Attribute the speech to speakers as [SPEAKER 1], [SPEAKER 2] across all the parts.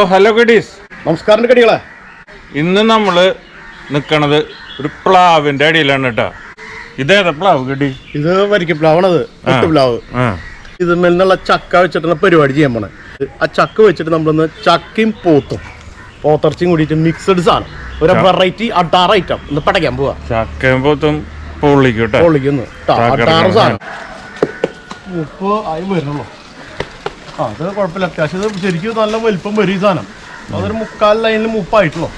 [SPEAKER 1] അപ്പോൾ ഹലോ ഗഡീസ്,
[SPEAKER 2] നമസ്കാരം കടികളെ.
[SPEAKER 1] ഇന്ന് നമ്മൾ നിൽക്കണത് ഒരു പ്ലാവിൻ്റെ അടിയിലാണ് കേട്ടോ. ഇതേതാ പ്ലാവ് ഗഡി?
[SPEAKER 2] ഇത് വരിക്ക പ്ലാവാണത്, പ്ലാവ്. ഇത് നിന്നുള്ള ചക്ക വെച്ചിട്ടുള്ള പരിപാടി ചെയ്യാൻ പോണേ. ആ ചക്ക വെച്ചിട്ട് നമ്മളൊന്ന് ചക്കയും പോത്തിറച്ചിയും കൂടിയിട്ട് മിക്സഡ് സാധനം, ഒരു വെറൈറ്റി അട്ടാറ് ഐറ്റം ഒന്ന് പടയ്ക്കാൻ പോവാ.
[SPEAKER 1] ചക്കയും പോത്തും പൊള്ളിക്കുന്നു
[SPEAKER 2] അട്ടാറ് സാധനം. ഉപ്പ് ആയി വരുന്നുള്ളൂ. അത് കുഴപ്പമില്ല, അത്യാവശ്യം ഇത് ശരിക്കും നല്ല വലിപ്പം വരും ഈ സാധനം. അതൊരു 3/4 ലൈനിൽ മുപ്പായിട്ടുള്ളൂ.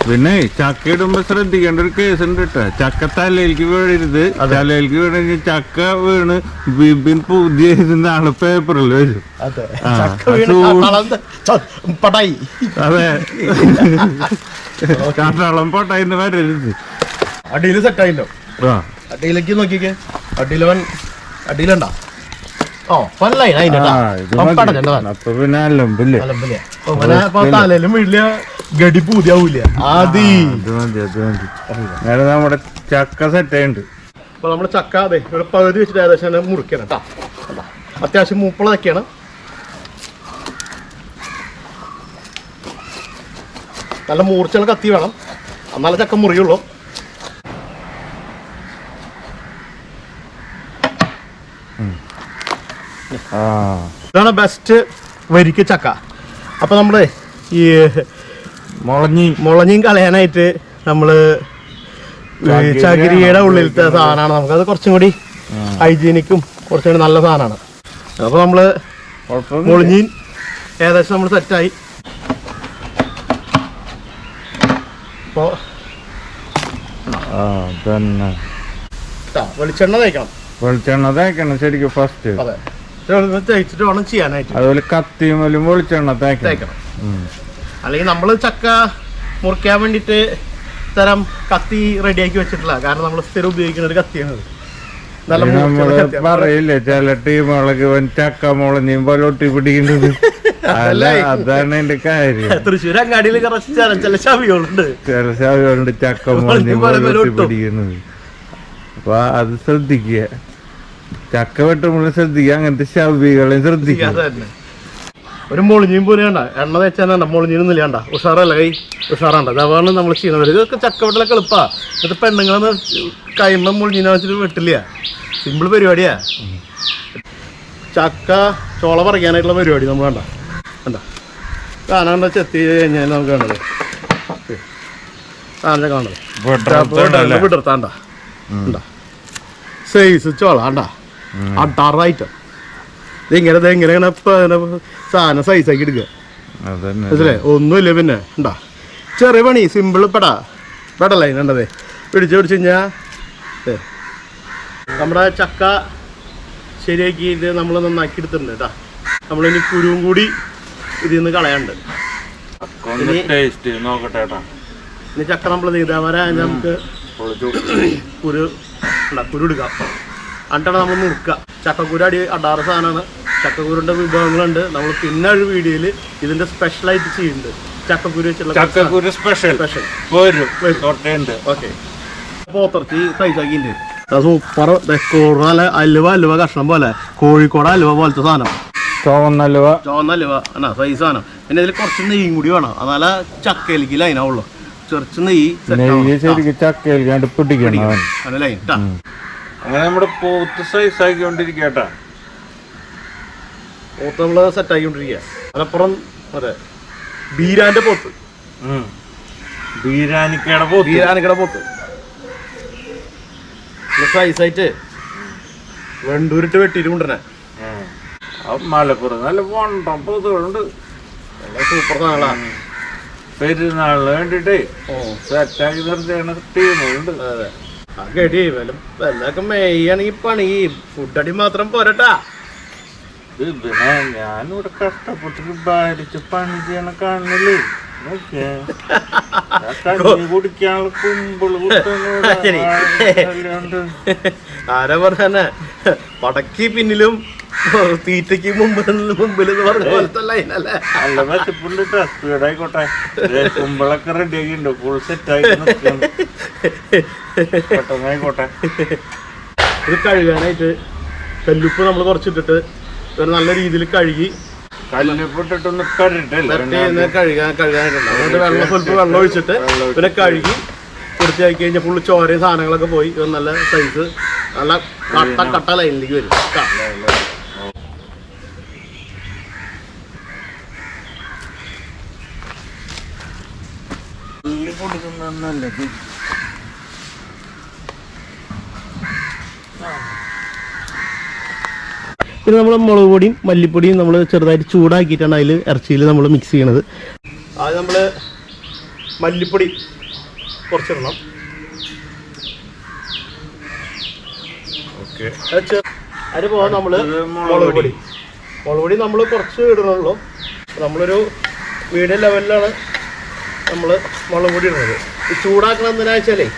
[SPEAKER 1] പിന്നെ ചക്ക ഇടുമ്പോ ശ്രദ്ധിക്കേണ്ട ഒരു കേസ് ഉണ്ട് കേട്ടോ. ചക്ക തലയിലേക്ക് വീഴരുത്. തലയിലേക്ക് വീണെങ്കിൽ ചക്ക വീണ് പുതിയ നാളെ പേപ്പറിൽ വരും. അതെ, കാട്ടാളം പൊട്ടായിന്ന് വരരുത്.
[SPEAKER 2] അടിയിൽ സെറ്റായില്ലോ. അടിയിലേക്ക് നോക്കിക്കേ. അടിയിലുണ്ടാ തലയിലും വീട്ടില് ഗഡി പൂതിയാവൂല.
[SPEAKER 1] നമ്മുടെ ചക്ക സെറ്റായിട്ടുണ്ട്.
[SPEAKER 2] അപ്പൊ നമ്മുടെ ചക്ക അതെ ഇവിടെ പകുതി വെച്ചിട്ട് ഏകദേശം മുറിക്കണം കേട്ടോ. അത്യാവശ്യം മൂപ്പളൊക്കെയാണ്. നല്ല മൂർച്ചകൾ കത്തി വേണം, എന്നാലും ചക്ക മുറിയുള്ളൂ. ഇതാണ് ബെസ്റ്റ് വരിക്ക ചക്ക. അപ്പൊ നമ്മള് ഈ മുളഞ്ഞിയും കളയാനായിട്ട് നമ്മള് ചകിരിയുടെ ഉള്ളിലത്തെ സാധനമാണ്. നമുക്കത് കുറച്ചും കൂടി ഹൈജീനിക്കും കുറച്ചും കൂടി നല്ല സാധനമാണ്. അപ്പൊ നമ്മള് മുളഞ്ഞിയും ഏകദേശം നമ്മൾ സെറ്റായി. അപ്പോ
[SPEAKER 1] വെളിച്ചെണ്ണ തേക്കണം ശരിക്കും ഫസ്റ്റ്.
[SPEAKER 2] അതെ, തേച്ചിട്ട് വേണം ചെയ്യാനായിട്ട്.
[SPEAKER 1] അതുപോലെ കത്തിയുമലും വെളിച്ചെണ്ണ തേക്കണം.
[SPEAKER 2] അല്ലെങ്കിൽ നമ്മൾ ചക്ക മുറിക്കാൻ വേണ്ടിയിട്ട് തരം കത്തി റെഡിയാക്കി വെച്ചിട്ടില്ല. കാരണം നമ്മൾ സ്ഥിരം ഉപയോഗിക്കുന്ന ഒരു കത്തിയാണ്.
[SPEAKER 1] പറയില്ലേ ചില ടീമുകളൊക്കെ ചക്ക മുളഞ്ഞും പോലൊട്ടി പിടിക്കുന്നത്. അതാണ് എന്റെ കാര്യം.
[SPEAKER 2] തൃശ്ശൂർ അങ്ങാടിയിൽ ചില ശവികളുണ്ട്
[SPEAKER 1] ചക്ക മുളഞ്ഞും പോലൊട്ടി പിടിക്കുന്നത്. അപ്പൊ അത് ശ്രദ്ധിക്കുക. ചക്ക വെട്ടുമ്പോൾ ശ്രദ്ധിക്കുക, അങ്ങനത്തെ ശവികളെ ശ്രദ്ധിക്കുക.
[SPEAKER 2] ഒരു മൊളിഞ്ഞും പോലെ കണ്ട എണ്ണ തേച്ചാൽ മൊളിഞ്ഞിരുന്നില്ല കണ്ട ഉഷാറല്ല, കൈ ഉഷാറാണ്ട. അതാണ് നമ്മൾ ചെയ്യുന്നത്. ഇതൊക്കെ ചക്ക വെട്ടലൊക്കെ എളുപ്പാ. ഇത് പെണ്ണുങ്ങളൊന്നും കൈമ്മ മൊളിഞ്ഞിനെ വെച്ചിട്ട് വെട്ടില്ല. സിമ്പിൾ പരിപാടിയാ. ചക്ക ചോള പറിക്കാനായിട്ടുള്ള പരിപാടി നമ്മൾ കണ്ട കാണാണ്ട ചെത്തി കഴിഞ്ഞാൽ നമുക്ക് കാണുന്നത് കാണുന്നത് വിടർത്താണ്ട സൈസ് ചോള കണ്ട അട്ടാറ് ഐറ്റം. ഇതെങ്ങനെ സാധനം സൈസാക്കി എടുക്കുക മനസ്സിലേ. ഒന്നുമില്ല പിന്നെ ഉണ്ടാ ചെറിയ പണി, സിമ്പിൾ പെടല്ലേ കണ്ടതേ. പിടിച്ച് കഴിഞ്ഞാ നമ്മുടെ ചക്ക ശരിയാക്കിയിട്ട് നമ്മൾ നന്നാക്കി എടുത്തിട്ടുണ്ട് കേട്ടാ. നമ്മളിനി കുരുവും കൂടി ഇതിൽ നിന്ന് കളയാണ്ട്. ഇനി ചക്ക നമ്മൾ ഇതേവരെ നമുക്ക് കുരു എടുക്കാം. എന്നിട്ടാണ് നമ്മൾ മുറുക്കുക. ചക്കക്കുരു അടാറ് സാധനമാണ്. ചക്കക്കുരുൻ്റെ വിഭവങ്ങളുണ്ട്. നമ്മൾ പിന്നെ ഒരു വീഡിയോയിൽ ഇതിൻ്റെ സ്പെഷ്യലായിട്ട് ചെയ്യുന്നുണ്ട്. ചക്കക്കുരു വെച്ചുള്ള സ്പെഷ്യൽ. ഓക്കെ, പോത്തിറച്ചി സൈസാക്കിണ്ട്. സൂപ്പർ നല്ല അലുവ കഷ്ണം പോലെ, കോഴിക്കോട് അലുവ പോലത്തെ സാധനം. ചുവന്നലുവ എന്നാ സൈസ് സാധനം. പിന്നെ ഇതിൽ കുറച്ച് നെയ്യും കൂടി വേണം, എന്നാലേ ചക്കയിലേക്ക് ലൈനാവുള്ളൂ. ചെറിച്ച് നെയ്യ് ലൈൻ.
[SPEAKER 1] അങ്ങനെ നമ്മുടെ പോത്ത് സൈസ് ആക്കിക്കൊണ്ടിരിക്കട്ടാ.
[SPEAKER 2] പോത്ത് നമ്മള് സെറ്റ് ആക്കിക്കൊണ്ടിരിക്കുക. അതിനപ്പുറം അതെ ബീരാന്റെ പോത്ത്, ബീരാനിക്കയുടെ പോത്ത് സൈസായിട്ട് വെണ്ടൂരിട്ട് വെട്ടിയിട്ട് കൊണ്ടുവരണേ.
[SPEAKER 1] മലപ്പുറം നല്ല വണ്ടം പോത്തുകളുണ്ട്.
[SPEAKER 2] സൂപ്പർ സാധനങ്ങളാ.
[SPEAKER 1] പെരുന്നാളിന് വേണ്ടിട്ടേ സെറ്റാക്കി നിർത്തിയാണ് ടീമുണ്ട്.
[SPEAKER 2] അതെ, ഗഡി വല്ലതൊക്കെ മെയ്യാണെങ്കിൽ പണി ഫുഡടി മാത്രം പോരട്ടാ.
[SPEAKER 1] പിന്നെ ഞാനിവിടെ കഷ്ടപ്പെട്ടിട്ട് ഭാരിച്ച് പണി ചെയ്യണ കാണുന്നില്ലേ. കുടിക്കാനുള്ള കുമ്പിള്
[SPEAKER 2] ആരാ പറഞ്ഞെ പടക്കി പിന്നിലും തീറ്റയ്ക്ക് മുമ്പിൽ പറഞ്ഞ പോലത്തെ ലൈനല്ലേ.
[SPEAKER 1] നല്ല മെച്ചപ്പുണ്ട്, സ്പീഡായിക്കോട്ടെ. കുമ്പിളൊക്കെ റെഡി ആക്കിണ്ട്, ഫുൾ സെറ്റ് ആയി പെട്ടെന്നായിക്കോട്ടെ.
[SPEAKER 2] ഇത് കഴുകാനായിട്ട് കല്ലുപ്പ് നമ്മൾ കുറച്ചിട്ടിട്ട് നല്ല രീതിയിൽ കഴുകി
[SPEAKER 1] കല്ലിപ്പിട്ടിട്ടൊന്ന് പെരട്ടല്ലേ
[SPEAKER 2] കഴുകാനായിട്ടുണ്ട്. അതുകൊണ്ട് വെള്ളം ഒഴിച്ചിട്ട് പിന്നെ കഴുകി വൃത്തിയാക്കി കഴിഞ്ഞാൽ ഫുള്ള് ചോരയും സാധനങ്ങളൊക്കെ പോയി നല്ല സൈസ് നല്ല കട്ട ലൈനിലേക്ക് വരും. പിന്നെ നമ്മൾ മുളക് പൊടിയും മല്ലിപ്പൊടിയും നമ്മൾ ചെറുതായിട്ട് ചൂടാക്കിയിട്ടാണ് അതിൽ ഇറച്ചിയിൽ നമ്മൾ മിക്സ് ചെയ്യണത്. അത് നമ്മൾ മല്ലിപ്പൊടി കുറച്ചിടണം. അതിന് നമ്മൾ മുളക് പൊടി നമ്മൾ കുറച്ച് ഇടുന്നുള്ളൂ. നമ്മളൊരു മീഡിയം ലെവലിലാണ് നമ്മൾ മുളക് പൊടി ഇടുന്നത്. ഈ ചൂടാക്കണം എന്തിനാ വെച്ചാലേ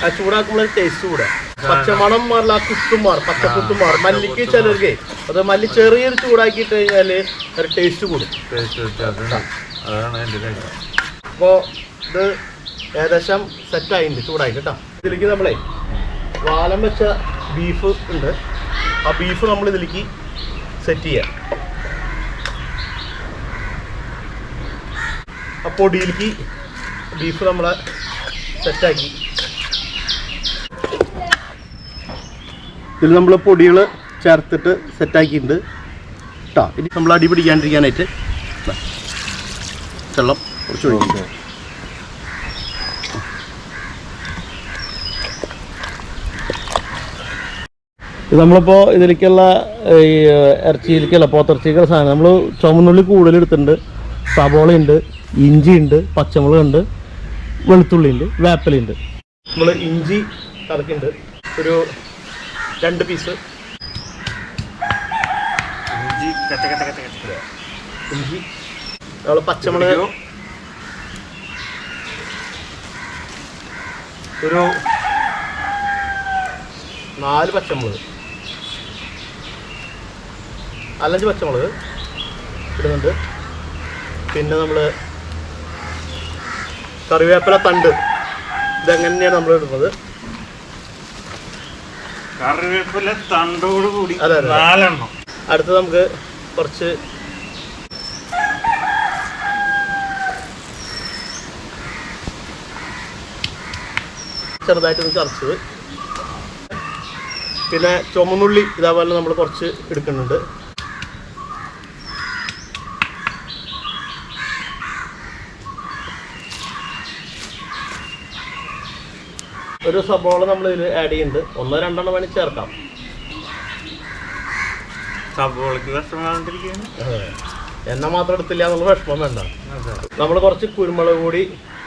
[SPEAKER 2] ആ ചൂടാക്കുമ്പോൾ ടേസ്റ്റ് കൂടാ, പച്ചമണം മാറില്ല, ആ കുത്തും മാറും, പച്ചക്കുത്തും മാറും. മല്ലിക്ക് ചിലർക്ക് അത് മല്ലി ചെറിയൊരു ചൂടാക്കിയിട്ട് കഴിഞ്ഞാൽ ഒരു ടേസ്റ്റ് കൂടും. അപ്പോൾ ഇത് ഏകദേശം സെറ്റായിട്ടുണ്ട്, ചൂടായിട്ട് കേട്ടോ. ഇതിലേക്ക് നമ്മളെ വാലം വെച്ച ബീഫ് ഉണ്ട്, ആ ബീഫ് നമ്മൾ ഇതിലേക്ക് സെറ്റ് ചെയ്യാം. ആ പൊടിയിലേക്ക് ബീഫ് നമ്മളെ സെറ്റാക്കി ഇതിൽ നമ്മൾ പൊടികൾ ചേർത്തിട്ട് സെറ്റാക്കിയിട്ടുണ്ട് കേട്ടോ. ഇനി നമ്മൾ അടി പിടിക്കാണ്ടിരിക്കാനായിട്ട് വെള്ളം കുറച്ച് ഒഴിക്കും. ഇത് നമ്മളിപ്പോൾ ഇതിലേക്കുള്ള ഈ ഇറച്ചിയിലേക്കുള്ള പോത്തിറച്ചിക്കുള്ള സാധനം നമ്മൾ ചുമന്നുള്ളി കൂടുതൽ എടുത്തിട്ടുണ്ട്, സബോളയുണ്ട്, ഇഞ്ചിയുണ്ട്, പച്ചമുളകുണ്ട്, വെളുത്തുള്ളിയുണ്ട്, വേപ്പിലുണ്ട്. നമ്മൾ ഇഞ്ചി കലക്കുന്നുണ്ട്, ഒരു 2 പീസ് ഇഞ്ചി. നമ്മൾ പച്ചമുളക് ഒരു 4 പച്ചമുളക്, 4-5 പച്ചമുളക് ഇടുന്നുണ്ട്. പിന്നെ നമ്മൾ കറിവേപ്പില തണ്ട്, ഇതെങ്ങനെയാണ് നമ്മൾ ഇടുന്നത്.
[SPEAKER 1] കറിവേപ്പില തണ്ടോട് കൂടി 4 എണ്ണം.
[SPEAKER 2] അടുത്ത് നമുക്ക് കുറച്ച് ചെറുതായിട്ടൊന്ന് ചതച്ചത്, പിന്നെ ചുമന്നുള്ളി ഇതേപോലെ നമ്മൾ കുറച്ച് എടുക്കുന്നുണ്ട്. ഒരു സബോള നമ്മൾ ഇതിൽ ആഡ് ചെയ്യുന്നുണ്ട്, 1-2 വേണി ചേർക്കാം.
[SPEAKER 1] സബോളക്ക് വിഷമാണ്ടിരിക്കുകയാണ്,
[SPEAKER 2] എണ്ണ മാത്രം എടുത്തില്ല എന്നുള്ള വിഷമം വേണ്ട. നമ്മൾ കുറച്ച് കുരുമുളക് പൊടി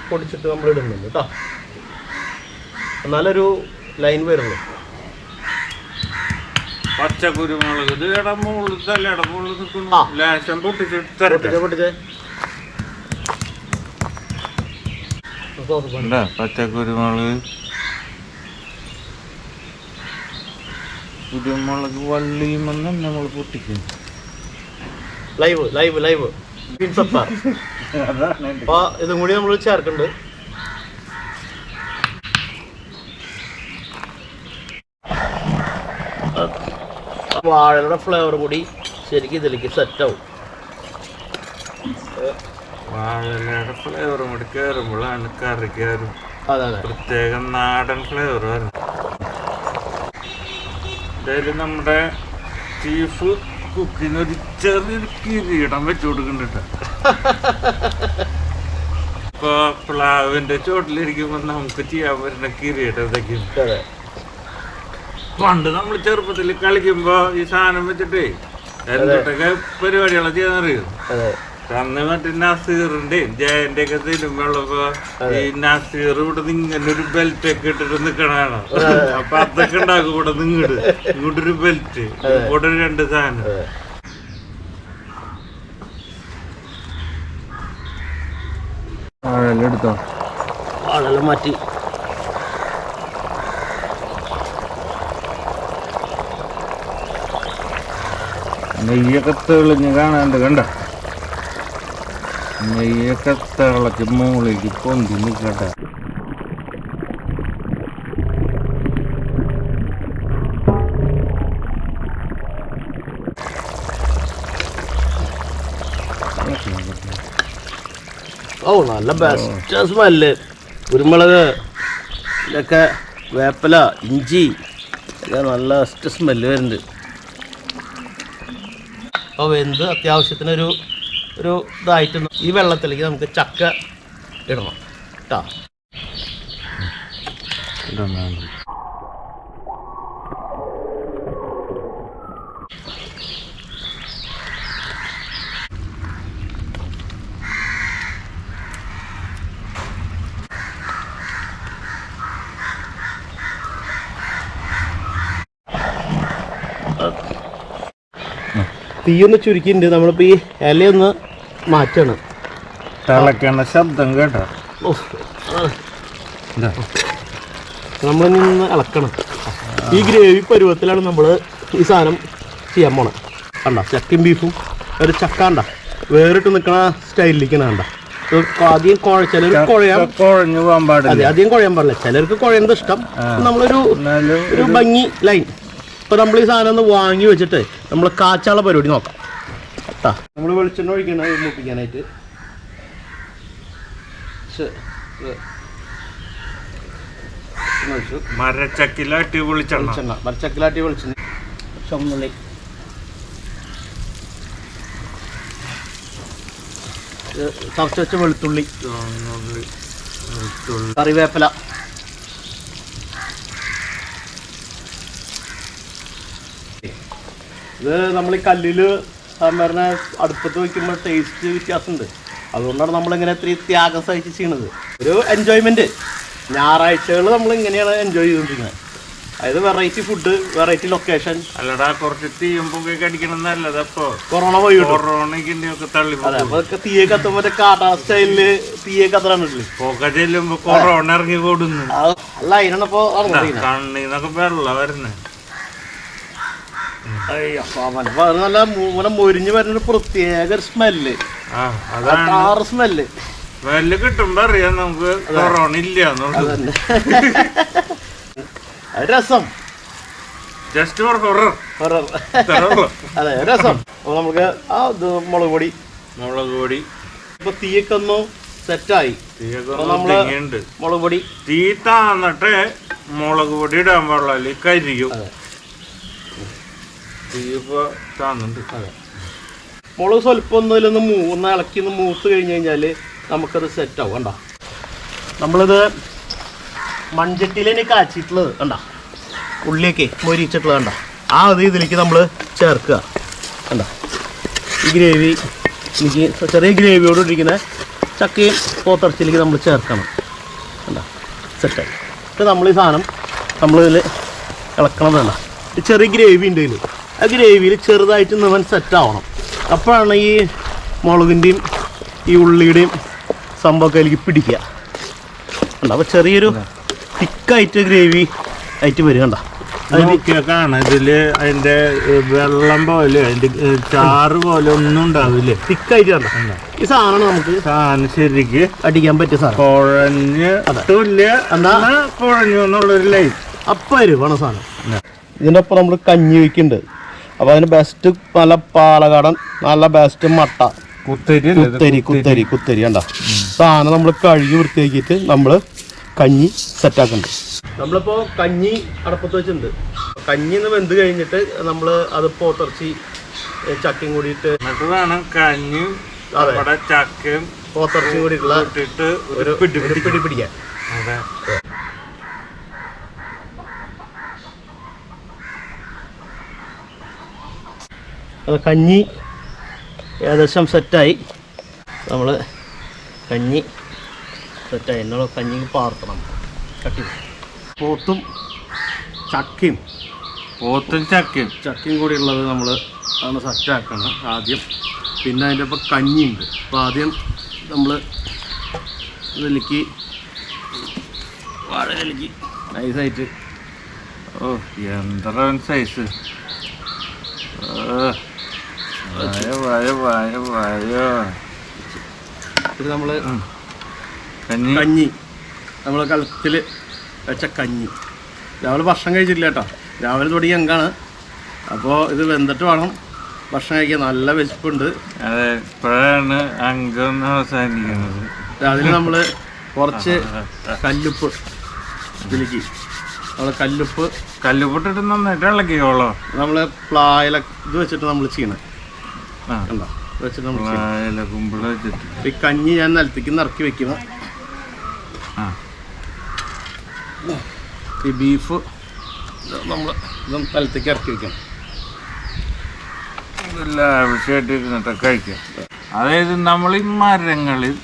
[SPEAKER 2] പൊടിച്ചിട്ട് നമ്മൾ ഇടുന്നുണ്ട് കേട്ടോ, എന്നാലൊരു ലൈൻ വരുള്ളൂ.
[SPEAKER 1] പച്ചക്കുരുമുളക് ഇത് ഇടമുള്ളതല്ല, ഇടമുള്ളത് നിൽക്കുന്നു. ലേശം പൊട്ടിച്ചേ പച്ചക്കുരുമുളക്, കുരുമുളക് വള്ളിയുമെന്ന് നമ്മൾ പൊട്ടിക്കും.
[SPEAKER 2] ലൈവ് അപ്പൊ ഇതും കൂടി നമ്മൾ ചേർക്കുന്നുണ്ട്. വാഴയുടെ ഫ്ലേവർ കൂടി ശരിക്കും ഇതിലേക്ക് സെറ്റാവും.
[SPEAKER 1] വാഴയുടെ ഫ്ലേവറും കൂടി കയറുമ്പോഴാണ് കറിക്ക്
[SPEAKER 2] അതെ
[SPEAKER 1] പ്രത്യേകം നാടൻ ഫ്ലേവർ വരും. എന്തായാലും നമ്മുടെ ചീഫ് കുക്കിന് ഒരു ചെറിയൊരു കിരീടം വെച്ചു കൊടുക്കുന്നുണ്ട്. ഇപ്പൊ പ്ലാവിന്റെ ചോട്ടിലിരിക്കുമ്പോ നമുക്ക് ചെയ്യാൻ പറ്റുന്ന കിരീടം ഇതൊക്കെയും. പണ്ട് നമ്മൾ ചെറുപ്പത്തിൽ കളിക്കുമ്പോ ഈ സാധനം വെച്ചിട്ടേ എന്തൊക്കെ പരിപാടികളെ ചെയ്യാനറിയും. അന്ന് മറ്റേ നസീറിന്റെയും ജയന്റെ ഒക്കെ തിരുമ്പുള്ളപ്പോ ഈ നസീർ ഇവിടെ ഇങ്ങനെ ഒരു ബെൽറ്റ് ഒക്കെ ഇട്ടിട്ട് നിക്കണാണ്. അപ്പൊ അതൊക്കെ ഉണ്ടാക്കും ഇവിടെ ഇങ്ങോട്ടൊരു ബെൽറ്റ്, ഇവിടെ 2 സാധനം. എടുത്തോ,
[SPEAKER 2] ആളെല്ലാം മാറ്റി.
[SPEAKER 1] നെയ്യൊക്കെ തെളിഞ്ഞ് കാണാണ്ട് കണ്ട, നെയ്യൊക്കെ തിളച്ച് മുകളിലേക്ക് പൊന്തി നിൽക്കട്ടെ.
[SPEAKER 2] ഓ നല്ല ബെസ്റ്റ് സ്മെല്ല്. കുരുമുളക് ഇതൊക്കെ, വേപ്പില, ഇഞ്ചി ഒക്കെ നല്ല ബെസ്റ്റ് സ്മെല്ല് വരുന്നുണ്ട്. അപ്പോൾ വെന്ത് അത്യാവശ്യത്തിനൊരു ഇതായിട്ട് ഈ വെള്ളത്തിലേക്ക് നമുക്ക് ചക്ക ഇടണം കേട്ടോ. തീയൊന്ന് ചുരുക്കിയിട്ടുണ്ട്. നമ്മളിപ്പോൾ ഈ ഇലയൊന്ന് മാറ്റാണ്.
[SPEAKER 1] തിളക്കേണ്ട ശബ്ദം കേട്ടോ.
[SPEAKER 2] നമ്മളിന്ന് ഇളക്കണം. ഈ ഗ്രേവി പരുവത്തിലാണ് നമ്മൾ ഈ സാധനം ചെയ്യാൻ പോണത്. കണ്ട ചക്കയും ബീഫും ഒരു ചക്ക കണ്ട വേറിട്ട് നിൽക്കണ സ്റ്റൈലിലേക്കാണ്. കണ്ട ആദ്യം ചിലർ
[SPEAKER 1] കുഴഞ്ഞു പോകാൻ പാടില്ല.
[SPEAKER 2] അതെ, അധികം കുഴയാൻ പാടില്ല. ചിലർക്ക് കുഴയുന്നത് ഇഷ്ടം. നമ്മളൊരു ഭംഗി ലൈൻ. ഇപ്പോൾ നമ്മൾ ഈ സാധനം ഒന്ന് വാങ്ങി വെച്ചിട്ട് നമ്മൾ കാച്ചാള പരിപാടി നോക്കാം കേട്ടോ. നമ്മൾ വെളിച്ചെണ്ണ ഒഴിക്കണം മൂപ്പിക്കാനായിട്ട്.
[SPEAKER 1] മരച്ചക്കിലാട്ടി വെളിച്ചെണ്ണ,
[SPEAKER 2] മരച്ചക്കിലാട്ടി വെളിച്ചെണ്ണ, ചുമന്നുള്ളി, ചതച്ച് വെച്ച വെളുത്തുള്ളി, കറിവേപ്പില, ഇത് നമ്മൾ ഈ കല്ലിൽ സാധാരണ അടുപ്പത്ത് വയ്ക്കുമ്പോൾ ടേസ്റ്റ് വ്യത്യാസമുണ്ട്. അതുകൊണ്ടാണ് നമ്മളിങ്ങനെ ഇത്രയും ത്യാഗം സഹിച്ച് ചെയ്യണത്. ഒരു എൻജോയ്മെൻറ്റ്. ഞായറാഴ്ചകൾ നമ്മൾ ഇങ്ങനെയാണ് എൻജോയ് ചെയ്തുകൊണ്ടിരിക്കുന്നത്. അതായത് വെറൈറ്റി ഫുഡ്, വെറൈറ്റി ലൊക്കേഷൻ.
[SPEAKER 1] അല്ലടാ, കുറച്ച് തീയുമ്പൊക്കെ അടിക്കണം നല്ലത്. അപ്പോൾ
[SPEAKER 2] കൊറോണ പോയി
[SPEAKER 1] കൊറോണയ്ക്ക് തള്ളി.
[SPEAKER 2] അതെ, അപ്പോൾ തീയെ കത്തുമ്പോൾ മറ്റേ കാട്ടാ സ്റ്റൈലില് തീയെ കത്തറാണില്ലേ.
[SPEAKER 1] പുക ചെല്ലുമ്പോ കൊറോണ ഇറങ്ങി കൊടുന്നു.
[SPEAKER 2] അല്ല, അതിനാണ് ഇപ്പോൾ
[SPEAKER 1] കണ്ണീന്നൊക്കെ വെള്ളം വരുന്നത്.
[SPEAKER 2] നല്ല മൊരിഞ്ഞ് വരുന്നൊരു പ്രത്യേക സ്മെല്ല്. അതാണ് സ്മെല്ല്.
[SPEAKER 1] സ്മെല്ല് കിട്ടുമ്പോ അറിയാം നമുക്ക് കൊറോണ ഇല്ല.
[SPEAKER 2] രസം,
[SPEAKER 1] ജസ്റ്റ് ഫോർ ഹൊറർ.
[SPEAKER 2] അതെ, രസം. അപ്പോൾ നമുക്ക് മുളക് പൊടി ഇപ്പൊ തീയൊക്കെ ഒന്ന് സെറ്റായി. മുളക് പൊടി
[SPEAKER 1] തീ താന്നിട്ട് മുളക് പൊടി ഇടാൻ പാടില്ല, കരിയും.
[SPEAKER 2] മുളക് സ്വല്പം ഒന്ന് ഇളക്കി മൂത്ത് കഴിഞ്ഞ് കഴിഞ്ഞാൽ നമുക്കത് സെറ്റാവും. കണ്ട നമ്മളിത് മൺചട്ടിയിലേക്ക് കാച്ചിട്ടുള്ളത് കണ്ട, ഉള്ളിയൊക്കെ മൊരിച്ചിട്ടുള്ളത് കണ്ട, ആ ഇതിലേക്ക് നമ്മൾ ചേർക്കുക. കണ്ട ഈ ഗ്രേവി, എനിക്ക് ചെറിയ ഗ്രേവിയോട് ഇരിക്കുന്ന ചക്കയും പോത്തിറച്ചിയിലേക്ക് നമ്മൾ ചേർക്കണം. കണ്ട സെറ്റായി. ഇപ്പം നമ്മൾ ഈ സാധനം നമ്മളിതിൽ ഇളക്കണം. വേണ്ട, ചെറിയ ഗ്രേവി ഉണ്ട് ഇതിൽ. ആ ഗ്രേവിയിൽ ചെറുതായിട്ട് നിവൻ സെറ്റാവണം. അപ്പോഴാണ് ഈ മുളകിൻ്റെയും ഈ ഉള്ളിയുടെയും സംഭവമൊക്കെ അതിലേക്ക് പിടിക്കുക. കണ്ട, അപ്പോൾ ചെറിയൊരു തിക്കായിട്ട് ഗ്രേവി ആയിട്ട് വരും. കണ്ട
[SPEAKER 1] കാണാം ഇതില് അതിന്റെ വെള്ളം പോലെ അതിന്റെ ചാറ് പോലെ ഒന്നും ഉണ്ടാവില്ലേ,
[SPEAKER 2] തിക്കായിട്ട്. കണ്ട ഈ സാധനമാണ് നമുക്ക്
[SPEAKER 1] സാധനം ശരിക്ക്
[SPEAKER 2] അടിക്കാൻ പറ്റിയ സാധനം.
[SPEAKER 1] കുഴഞ്ഞു എന്നുള്ളൊരു ലൈറ്റ്
[SPEAKER 2] അപ്പം വരുവാണ് സാധനം. ഇതിൻ്റെ ഒപ്പം നമ്മൾ കഞ്ഞി വയ്ക്കുന്നുണ്ട്. അപ്പോൾ അതിന് ബെസ്റ്റ് നല്ല പാലക്കാടൻ, നല്ല ബെസ്റ്റ് മട്ട, കുത്തരി കണ്ട സാധനം നമ്മൾ കഴുകി വൃത്തിയാക്കിയിട്ട് നമ്മൾ കഞ്ഞി സെറ്റാക്കുന്നുണ്ട്. നമ്മളിപ്പോൾ കഞ്ഞി അടപ്പത്ത് വെച്ചിട്ടുണ്ട്. കഞ്ഞി വെന്ത് കഴിഞ്ഞിട്ട് നമ്മൾ അത് പോത്തിറച്ചി ചക്കയും കൂടിയിട്ട്
[SPEAKER 1] വേണം കഞ്ഞി ചക്കയും
[SPEAKER 2] പോത്തിറച്ചിയും കൂടിയിട്ടുള്ള ഒരു പിടി പിടിക്കാൻ. അത് കഞ്ഞി ഏകദേശം സെറ്റായി. നമ്മൾ കഞ്ഞി സെറ്റായി. എന്നുള്ള കഞ്ഞിക്ക് പാർക്കണം. കട്ടി പോത്തും ചക്കയും കൂടി ഉള്ളത് നമ്മൾ ആണ് സെറ്റാക്കണം ആദ്യം. പിന്നെ അതിൻ്റെ ഒപ്പം കഞ്ഞിയുണ്ട്. അപ്പോൾ ആദ്യം നമ്മൾ ഇതിലേക്ക് വാഴയിലേക്ക് നൈസായിട്ട്.
[SPEAKER 1] ഓ എന്താ സൈസ്.
[SPEAKER 2] ഇത് നമ്മൾ കഞ്ഞി നമ്മൾ കലത്തിൽ വെച്ച കഞ്ഞി രാവിലെ ഭക്ഷണം കഴിച്ചിട്ടില്ല കേട്ടോ. രാവിലെ തുടങ്ങി എങ്കാണ്. അപ്പോൾ ഇത് വെന്തിട്ട് വേണം ഭക്ഷണം കഴിക്കാൻ നല്ല വിശപ്പുണ്ട്.
[SPEAKER 1] അതെ, ഇപ്പോഴാണ് അംഗം അവസാനിക്കുന്നത്.
[SPEAKER 2] അതിന് നമ്മൾ കുറച്ച് കല്ലുപ്പ് ഇതിലേക്ക്
[SPEAKER 1] കല്ലുപ്പിട്ടിട്ട് നന്നായിട്ട് ഇളക്കിയോളോ.
[SPEAKER 2] നമ്മൾ പ്ലായില ഇത് വെച്ചിട്ട് നമ്മൾ ചെയ്യണം. കണ്ടോ വെച്ചിട്ട് നമ്മൾ
[SPEAKER 1] കുമ്പിള വെച്ചിട്ട്
[SPEAKER 2] ഈ കഞ്ഞി ഞാൻ നിലത്തേക്ക് നിറക്കി വെക്കണം. ഈ ബീഫ് നമ്മൾ ഇതൊന്ന് നിലത്തേക്ക് ഇറക്കി വെക്കണം.
[SPEAKER 1] ലാവിഷായിട്ടിരുന്നിട്ട് കഴിക്കാം. അതായത് നമ്മൾ ഈ മരങ്ങളിൽ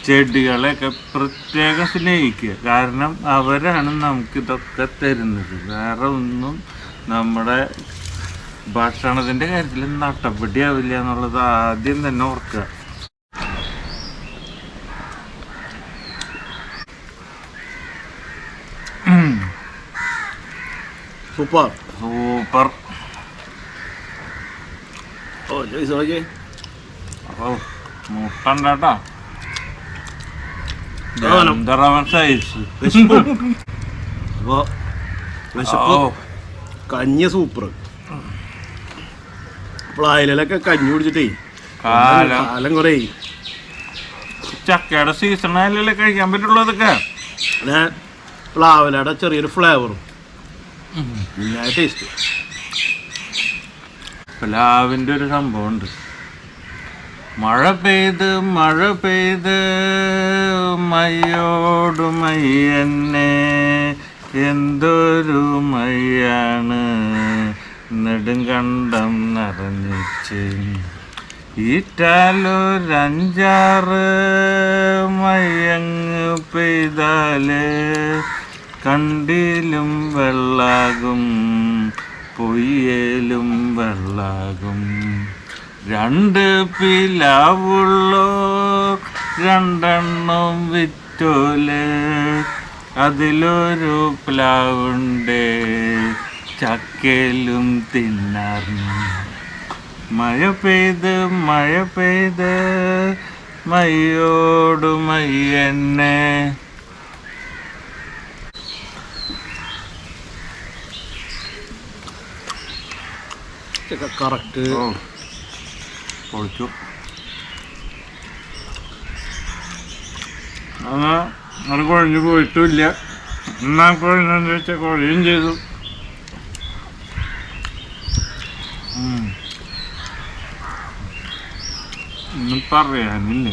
[SPEAKER 1] ചെടികളെയൊക്കെ പ്രത്യേകം സ്നേഹിക്കുക. കാരണം അവരാണ് നമുക്കിതൊക്കെ തരുന്നത്. വേറെ ഒന്നും നമ്മുടെ ഭക്ഷണത്തിൻ്റെ കാര്യത്തിൽ നട്ടപ്പെട്ടിയാവില്ല എന്നുള്ളത് ആദ്യം തന്നെ ഓർക്കുക.
[SPEAKER 2] Super
[SPEAKER 1] super. അപ്പോൾ മുട്ടണ്ടാട്ടോ സൈസ്.
[SPEAKER 2] കഞ്ഞി സൂപ്പർ. പ്ലായിലൊക്കെ കഞ്ഞി കുടിച്ചിട്ടേ കാലം കുറേ.
[SPEAKER 1] ചക്കയുടെ സീസണായാലല്ലേ കഴിക്കാൻ പറ്റുള്ളൂ. അതൊക്കെ
[SPEAKER 2] പ്ലാവിലയുടെ ചെറിയൊരു ഫ്ലേവറും ടേസ്റ്റ്.
[SPEAKER 1] പ്ലാവിൻ്റെ ഒരു സംഭവമുണ്ട്. മഴ പെയ്ത് മയ്യോടു മയ്യന്നെ എന്തൊരു മയ്യാണ് നെടുങ്കണ്ടം നിറഞ്ഞിച്ച് ഈറ്റാലൊരഞ്ചാറ് മയ്യങ്ങ് പെയ്താല് കണ്ടിലും വെള്ളാകും പൊയ്യലും വെള്ളാകും. രണ്ട് പിലാവുള്ളോ രണ്ടെണ്ണം വിറ്റോല് അതിലൊരു പ്ലാവുണ്ട് ചക്കയിലും തിന്നാറും. മഴ പെയ്ത് മയ്യോടു മയ്യന്നെ.
[SPEAKER 2] കറക്റ്റ്
[SPEAKER 1] പൊളിച്ചു. അങ്ങനെ അത് കുഴഞ്ഞു പോയിട്ടുമില്ല. എന്നാ കുഴഞ്ഞെന്ന് വെച്ചാൽ കുഴയും ചെയ്തു. ഒന്നും പറയാനില്ല.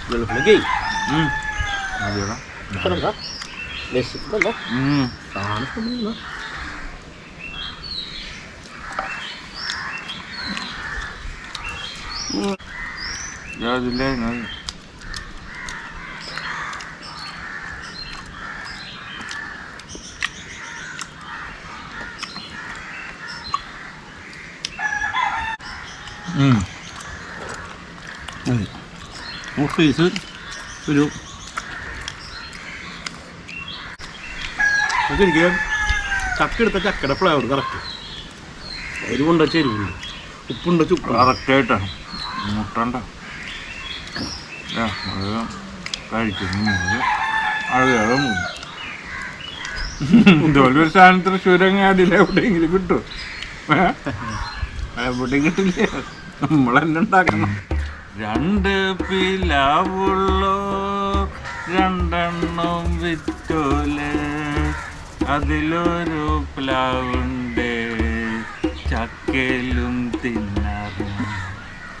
[SPEAKER 2] വെളുപ്പിലേക്ക് പീസ് ഒരു എനിക്ക് ചക്ക എടുത്ത ചക്കയുടെ ഫ്ലേവർ കറക്റ്റ്. എരിവുണ്ട ചെരുവുണ്ട്, ഉപ്പുണ്ട ചുപ്പ്
[SPEAKER 1] കറക്റ്റായിട്ടാണ്. മുട്ടണ്ട കഴിക്കുന്നത് അറിയാതെ ഇതുപോലെ ഒരു സാധനം തൃശ്ശൂരങ്ങാടിയിൽ എവിടെയെങ്കിലും കിട്ടും. എവിടെയും കിട്ടില്ല, നമ്മളെന്നെ ഉണ്ടാക്കണം. രണ്ട് പിലാവുള്ളോ രണ്ടെണ്ണം വിറ്റോല് അതിലൊരു പ്ലാവുണ്ട് ചക്കയിലും തിന്നാറ്.